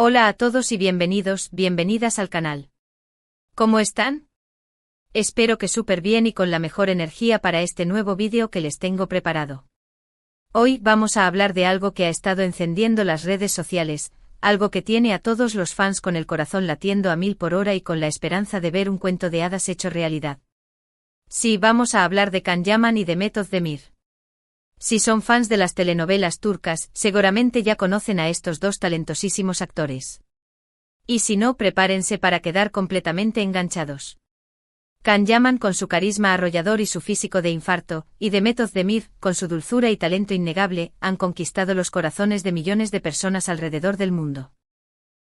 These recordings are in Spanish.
Hola a todos y bienvenidas al canal. ¿Cómo están? Espero que súper bien y con la mejor energía para este nuevo vídeo que les tengo preparado. Hoy vamos a hablar de algo que ha estado encendiendo las redes sociales, algo que tiene a todos los fans con el corazón latiendo a 1000 por hora y con la esperanza de ver un cuento de hadas hecho realidad. Sí, vamos a hablar de Can Yaman y de Mehmet Özdemir. Si son fans de las telenovelas turcas, seguramente ya conocen a estos dos talentosísimos actores. Y si no, prepárense para quedar completamente enganchados. Can Yaman con su carisma arrollador y su físico de infarto, y Mehmet Özdemir, con su dulzura y talento innegable, han conquistado los corazones de millones de personas alrededor del mundo.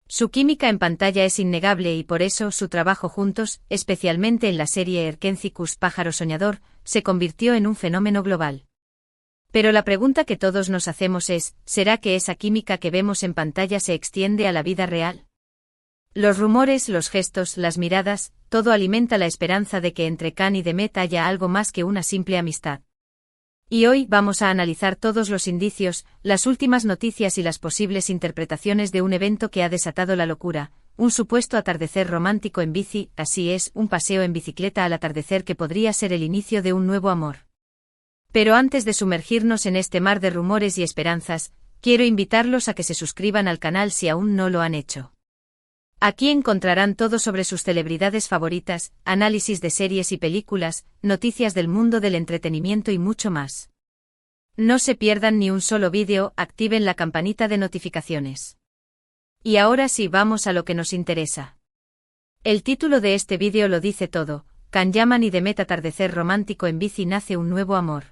Su química en pantalla es innegable y por eso su trabajo juntos, especialmente en la serie Erkenci Pájaro Soñador, se convirtió en un fenómeno global. Pero la pregunta que todos nos hacemos es, ¿será que esa química que vemos en pantalla se extiende a la vida real? Los rumores, los gestos, las miradas, todo alimenta la esperanza de que entre Can y Mehmet haya algo más que una simple amistad. Y hoy vamos a analizar todos los indicios, las últimas noticias y las posibles interpretaciones de un evento que ha desatado la locura, un supuesto atardecer romántico en bici, así es, un paseo en bicicleta al atardecer que podría ser el inicio de un nuevo amor. Pero antes de sumergirnos en este mar de rumores y esperanzas, quiero invitarlos a que se suscriban al canal si aún no lo han hecho. Aquí encontrarán todo sobre sus celebridades favoritas, análisis de series y películas, noticias del mundo del entretenimiento y mucho más. No se pierdan ni un solo vídeo, activen la campanita de notificaciones. Y ahora sí, vamos a lo que nos interesa. El título de este vídeo lo dice todo: Can Yaman y Mehmet atardecer romántico en bici nace un nuevo amor.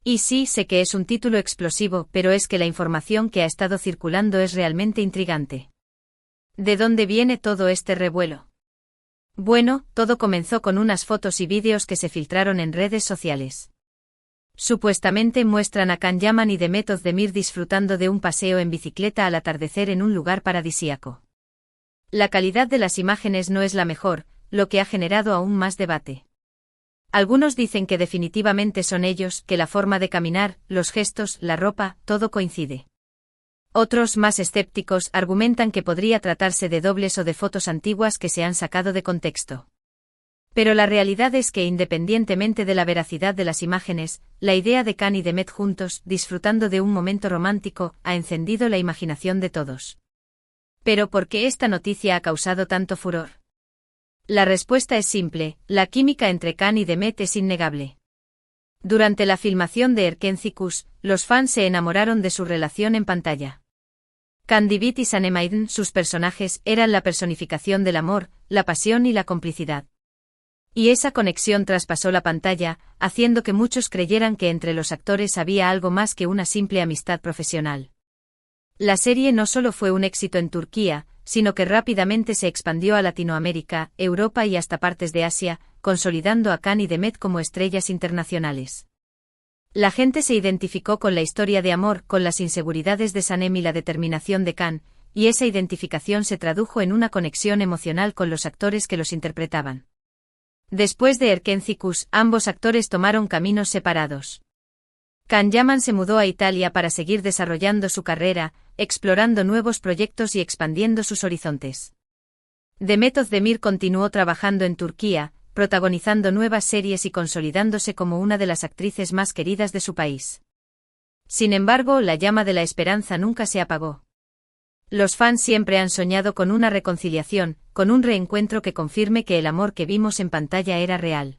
Y sí, sé que es un título explosivo, pero es que la información que ha estado circulando es realmente intrigante. ¿De dónde viene todo este revuelo? Bueno, todo comenzó con unas fotos y vídeos que se filtraron en redes sociales. Supuestamente muestran a Can Yaman y Mehmet Özdemir disfrutando de un paseo en bicicleta al atardecer en un lugar paradisíaco. La calidad de las imágenes no es la mejor, lo que ha generado aún más debate. Algunos dicen que definitivamente son ellos, que la forma de caminar, los gestos, la ropa, todo coincide. Otros, más escépticos, argumentan que podría tratarse de dobles o de fotos antiguas que se han sacado de contexto. Pero la realidad es que independientemente de la veracidad de las imágenes, la idea de Can y Mehmet juntos, disfrutando de un momento romántico, ha encendido la imaginación de todos. ¿Pero por qué esta noticia ha causado tanto furor? La respuesta es simple: la química entre Can y Mehmet es innegable. Durante la filmación de Erkenci, los fans se enamoraron de su relación en pantalla. Candivit y Sanemaiden, sus personajes, eran la personificación del amor, la pasión y la complicidad. Y esa conexión traspasó la pantalla, haciendo que muchos creyeran que entre los actores había algo más que una simple amistad profesional. La serie no solo fue un éxito en Turquía, sino que rápidamente se expandió a Latinoamérica, Europa y hasta partes de Asia, consolidando a Can y Mehmet como estrellas internacionales. La gente se identificó con la historia de amor, con las inseguridades de Sanem y la determinación de Can, y esa identificación se tradujo en una conexión emocional con los actores que los interpretaban. Después de Erkenci, ambos actores tomaron caminos separados. Can Yaman se mudó a Italia para seguir desarrollando su carrera, explorando nuevos proyectos y expandiendo sus horizontes. Mehmet Özdemir continuó trabajando en Turquía, protagonizando nuevas series y consolidándose como una de las actrices más queridas de su país. Sin embargo, la llama de la esperanza nunca se apagó. Los fans siempre han soñado con una reconciliación, con un reencuentro que confirme que el amor que vimos en pantalla era real.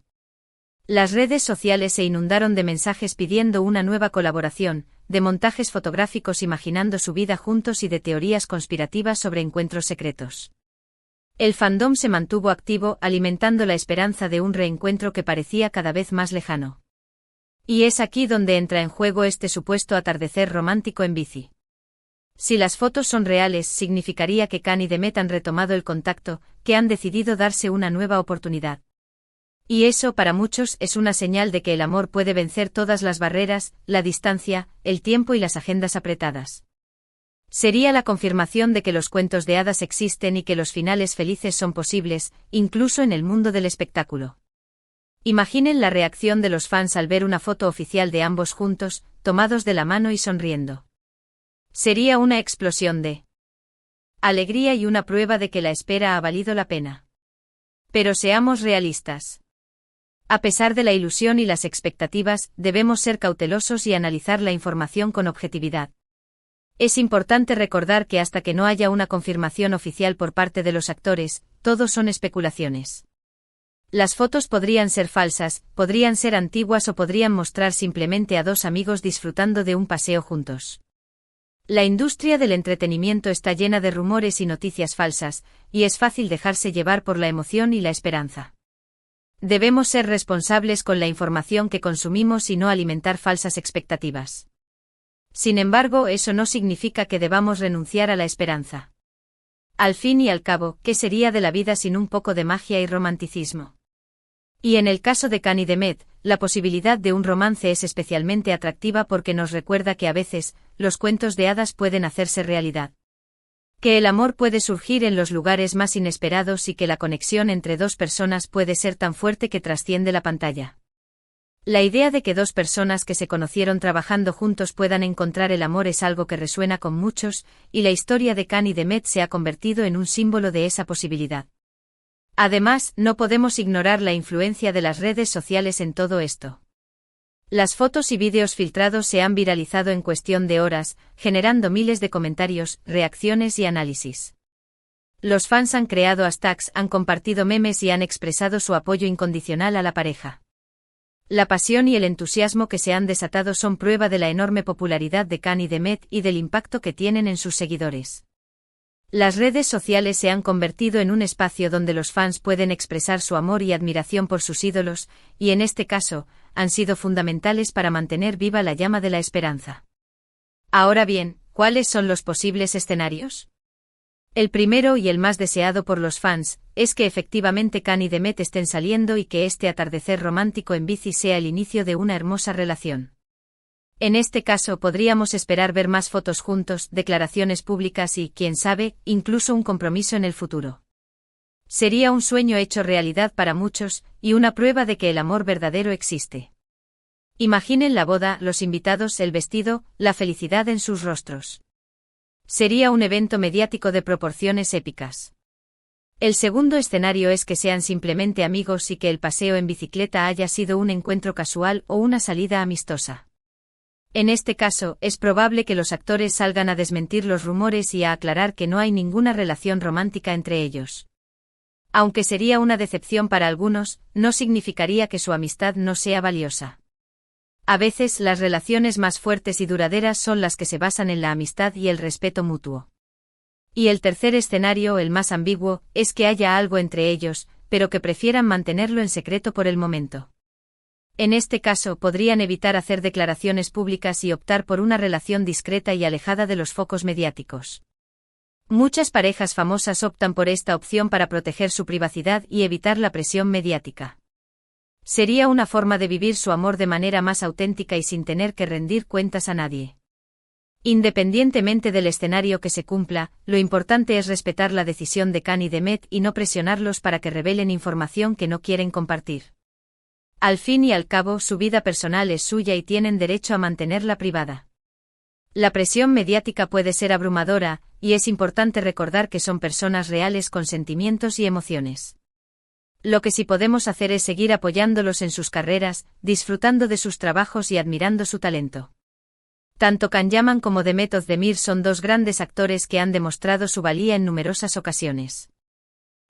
Las redes sociales se inundaron de mensajes pidiendo una nueva colaboración, de montajes fotográficos imaginando su vida juntos y de teorías conspirativas sobre encuentros secretos. El fandom se mantuvo activo, alimentando la esperanza de un reencuentro que parecía cada vez más lejano. Y es aquí donde entra en juego este supuesto atardecer romántico en bici. Si las fotos son reales, significaría que Can y Mehmet han retomado el contacto, que han decidido darse una nueva oportunidad. Y eso, para muchos, es una señal de que el amor puede vencer todas las barreras, la distancia, el tiempo y las agendas apretadas. Sería la confirmación de que los cuentos de hadas existen y que los finales felices son posibles, incluso en el mundo del espectáculo. Imaginen la reacción de los fans al ver una foto oficial de ambos juntos, tomados de la mano y sonriendo. Sería una explosión de alegría y una prueba de que la espera ha valido la pena. Pero seamos realistas. A pesar de la ilusión y las expectativas, debemos ser cautelosos y analizar la información con objetividad. Es importante recordar que hasta que no haya una confirmación oficial por parte de los actores, todo son especulaciones. Las fotos podrían ser falsas, podrían ser antiguas o podrían mostrar simplemente a dos amigos disfrutando de un paseo juntos. La industria del entretenimiento está llena de rumores y noticias falsas, y es fácil dejarse llevar por la emoción y la esperanza. Debemos ser responsables con la información que consumimos y no alimentar falsas expectativas. Sin embargo, eso no significa que debamos renunciar a la esperanza. Al fin y al cabo, ¿qué sería de la vida sin un poco de magia y romanticismo? Y en el caso de Cán y Demet, la posibilidad de un romance es especialmente atractiva porque nos recuerda que a veces, los cuentos de hadas pueden hacerse realidad. Que el amor puede surgir en los lugares más inesperados y que la conexión entre dos personas puede ser tan fuerte que trasciende la pantalla. La idea de que dos personas que se conocieron trabajando juntos puedan encontrar el amor es algo que resuena con muchos, y la historia de Cán y Demet se ha convertido en un símbolo de esa posibilidad. Además, no podemos ignorar la influencia de las redes sociales en todo esto. Las fotos y vídeos filtrados se han viralizado en cuestión de horas, generando miles de comentarios, reacciones y análisis. Los fans han creado hashtags, han compartido memes y han expresado su apoyo incondicional a la pareja. La pasión y el entusiasmo que se han desatado son prueba de la enorme popularidad de Cán y Demet y del impacto que tienen en sus seguidores. Las redes sociales se han convertido en un espacio donde los fans pueden expresar su amor y admiración por sus ídolos, y en este caso, han sido fundamentales para mantener viva la llama de la esperanza. Ahora bien, ¿cuáles son los posibles escenarios? El primero y el más deseado por los fans, es que efectivamente Cán y Demet estén saliendo y que este atardecer romántico en bici sea el inicio de una hermosa relación. En este caso podríamos esperar ver más fotos juntos, declaraciones públicas y, quién sabe, incluso un compromiso en el futuro. Sería un sueño hecho realidad para muchos, y una prueba de que el amor verdadero existe. Imaginen la boda, los invitados, el vestido, la felicidad en sus rostros. Sería un evento mediático de proporciones épicas. El segundo escenario es que sean simplemente amigos y que el paseo en bicicleta haya sido un encuentro casual o una salida amistosa. En este caso, es probable que los actores salgan a desmentir los rumores y a aclarar que no hay ninguna relación romántica entre ellos. Aunque sería una decepción para algunos, no significaría que su amistad no sea valiosa. A veces las relaciones más fuertes y duraderas son las que se basan en la amistad y el respeto mutuo. Y el tercer escenario, el más ambiguo, es que haya algo entre ellos, pero que prefieran mantenerlo en secreto por el momento. En este caso podrían evitar hacer declaraciones públicas y optar por una relación discreta y alejada de los focos mediáticos. Muchas parejas famosas optan por esta opción para proteger su privacidad y evitar la presión mediática. Sería una forma de vivir su amor de manera más auténtica y sin tener que rendir cuentas a nadie. Independientemente del escenario que se cumpla, lo importante es respetar la decisión de Cán y Demet y no presionarlos para que revelen información que no quieren compartir. Al fin y al cabo, su vida personal es suya y tienen derecho a mantenerla privada. La presión mediática puede ser abrumadora, y es importante recordar que son personas reales con sentimientos y emociones. Lo que sí podemos hacer es seguir apoyándolos en sus carreras, disfrutando de sus trabajos y admirando su talento. Tanto Can Yaman como Demet Özdemir son dos grandes actores que han demostrado su valía en numerosas ocasiones.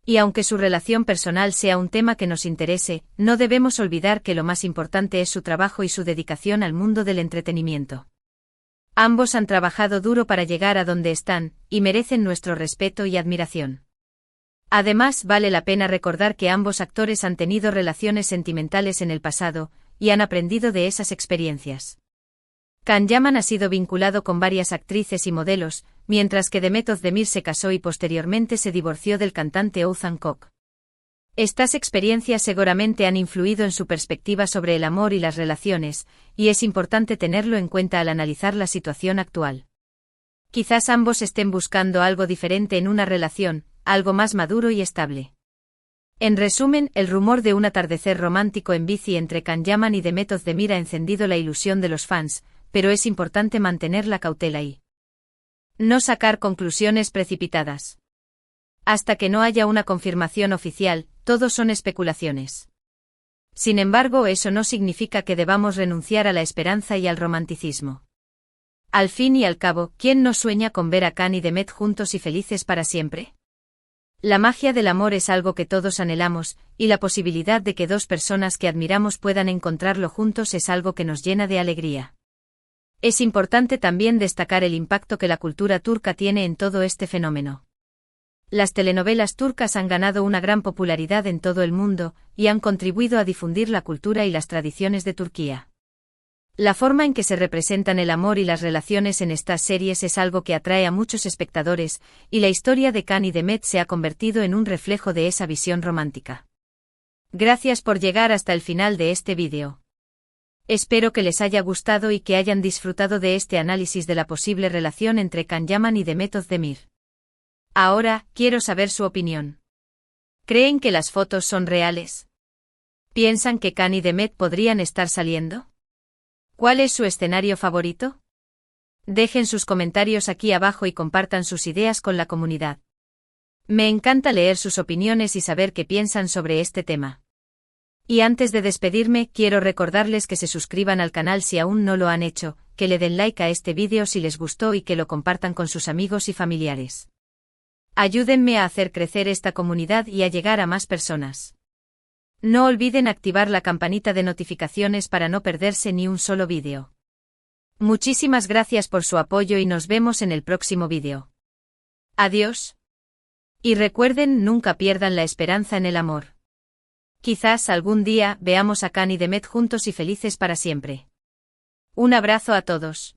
Y aunque su relación personal sea un tema que nos interese, no debemos olvidar que lo más importante es su trabajo y su dedicación al mundo del entretenimiento. Ambos han trabajado duro para llegar a donde están, y merecen nuestro respeto y admiración. Además, vale la pena recordar que ambos actores han tenido relaciones sentimentales en el pasado, y han aprendido de esas experiencias. Can Yaman ha sido vinculado con varias actrices y modelos, mientras que Demet Özdemir se casó y posteriormente se divorció del cantante Oğuzhan Koç. Estas experiencias seguramente han influido en su perspectiva sobre el amor y las relaciones, y es importante tenerlo en cuenta al analizar la situación actual. Quizás ambos estén buscando algo diferente en una relación, algo más maduro y estable. En resumen, el rumor de un atardecer romántico en bici entre Can Yaman y Demet Özdemir ha encendido la ilusión de los fans, pero es importante mantener la cautela y No sacar conclusiones precipitadas. Hasta que no haya una confirmación oficial, todo son especulaciones. Sin embargo, eso no significa que debamos renunciar a la esperanza y al romanticismo. Al fin y al cabo, ¿quién no sueña con ver a Can y Demet juntos y felices para siempre? La magia del amor es algo que todos anhelamos, y la posibilidad de que dos personas que admiramos puedan encontrarlo juntos es algo que nos llena de alegría. Es importante también destacar el impacto que la cultura turca tiene en todo este fenómeno. Las telenovelas turcas han ganado una gran popularidad en todo el mundo, y han contribuido a difundir la cultura y las tradiciones de Turquía. La forma en que se representan el amor y las relaciones en estas series es algo que atrae a muchos espectadores, y la historia de Can y Demet se ha convertido en un reflejo de esa visión romántica. Gracias por llegar hasta el final de este vídeo. Espero que les haya gustado y que hayan disfrutado de este análisis de la posible relación entre Can Yaman y Demet Özdemir. Ahora, quiero saber su opinión. ¿Creen que las fotos son reales? ¿Piensan que Can y Demet podrían estar saliendo? ¿Cuál es su escenario favorito? Dejen sus comentarios aquí abajo y compartan sus ideas con la comunidad. Me encanta leer sus opiniones y saber qué piensan sobre este tema. Y antes de despedirme, quiero recordarles que se suscriban al canal si aún no lo han hecho, que le den like a este vídeo si les gustó y que lo compartan con sus amigos y familiares. Ayúdenme a hacer crecer esta comunidad y a llegar a más personas. No olviden activar la campanita de notificaciones para no perderse ni un solo vídeo. Muchísimas gracias por su apoyo y nos vemos en el próximo vídeo. Adiós. Y recuerden, nunca pierdan la esperanza en el amor. Quizás algún día veamos a Can y Demet juntos y felices para siempre. Un abrazo a todos.